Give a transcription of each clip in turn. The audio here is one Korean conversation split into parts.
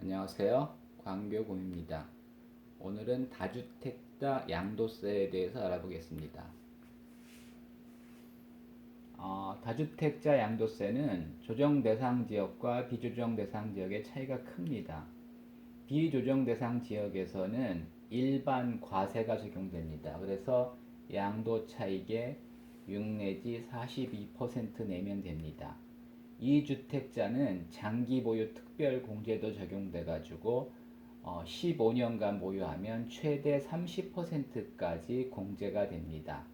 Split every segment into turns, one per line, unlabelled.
안녕하세요. 광교곰입니다. 오늘은 다주택자 양도세에 대해서 알아보겠습니다. 다주택자 양도세는 조정 대상 지역과 비조정 대상 지역의 차이가 큽니다. 비조정 대상 지역에서는 일반 과세가 적용됩니다. 그래서 양도 차익의 6 내지 42% 내면 됩니다. 2주택자는 장기 보유 특별 공제도 적용돼 가지고 15년간 보유하면 최대 30%까지 공제가 됩니다.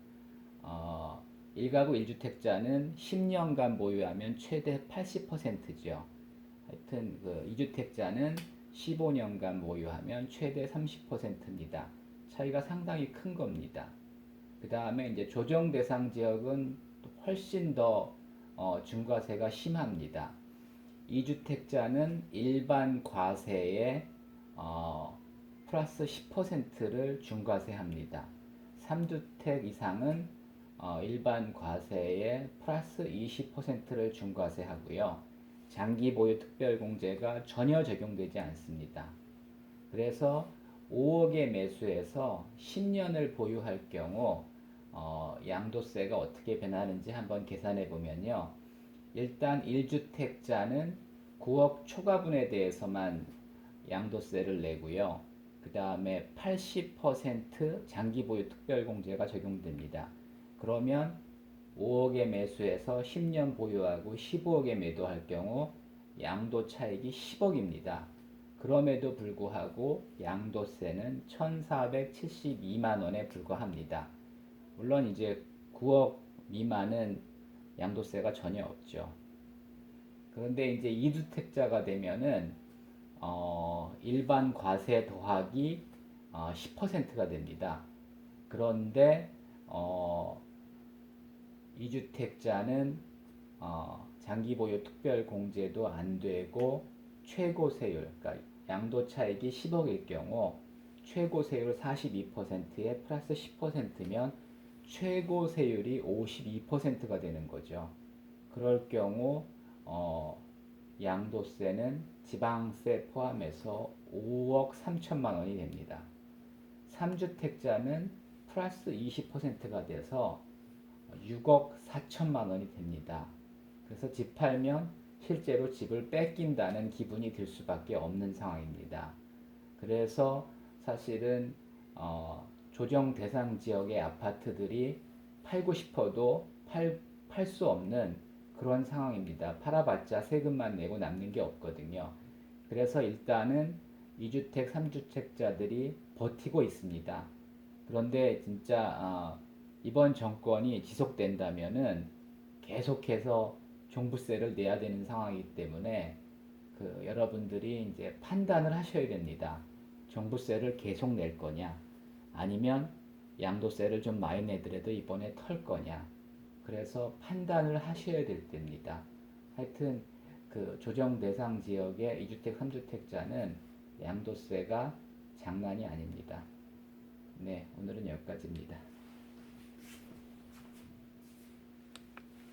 1가구 1주택자는 10년간 보유하면 최대 80%죠. 하여튼 2주택자는 15년간 보유하면 최대 30%입니다. 차이가 상당히 큰 겁니다. 그 다음에 이제 조정 대상 지역은 훨씬 더 중과세가 심합니다. 2주택자는 일반 과세에 플러스 10%를 중과세합니다. 3주택 이상은 일반 과세에 플러스 20%를 중과세하고요. 장기 보유 특별공제가 전혀 적용되지 않습니다. 그래서 5억의 매수에서 10년을 보유할 경우 양도세가 어떻게 변하는지 한번 계산해 보면요. 일단 1주택자는 9억 초과분에 대해서만 양도세를 내고요. 그 다음에 80% 장기 보유 특별공제가 적용됩니다. 그러면 5억의 매수에서 10년 보유하고 15억에 매도할 경우 양도 차익이 10억입니다. 그럼에도 불구하고 양도세는 1,472만 원에 불과합니다. 물론 이제 9억 미만은 양도세가 전혀 없죠. 그런데 이제 2주택자가 되면은 일반 과세 더하기 10%가 됩니다. 그런데 2주택자는 장기 보유 특별 공제도 안 되고 최고 세율, 그러니까 양도 차익이 10억일 경우 최고 세율 42%에 플러스 10%면 최고 세율이 52%가 되는 거죠. 그럴 경우 양도세는 지방세 포함해서 5억 3천만 원이 됩니다. 3주택자는 플러스 20%가 돼서 6억 4천만 원이 됩니다. 그래서 집 팔면 실제로 집을 뺏긴다는 기분이 들 수밖에 없는 상황입니다. 그래서 사실은 조정 대상 지역의 아파트들이 팔고 싶어도 팔 수 없는 그런 상황입니다. 팔아봤자 세금만 내고 남는 게 없거든요. 그래서 일단은 2주택, 3주택자들이 버티고 있습니다. 그런데 진짜 이번 정권이 지속된다면은 계속해서 종부세를 내야 되는 상황이기 때문에 여러분들이 이제 판단을 하셔야 됩니다. 종부세를 계속 낼 거냐, 아니면 양도세를 좀 많이 내더라도 이번에 털 거냐. 그래서 판단을 하셔야 될 때입니다. 하여튼 조정 대상 지역의 2주택, 3주택자는 양도세가 장난이 아닙니다. 네, 오늘은 여기까지입니다.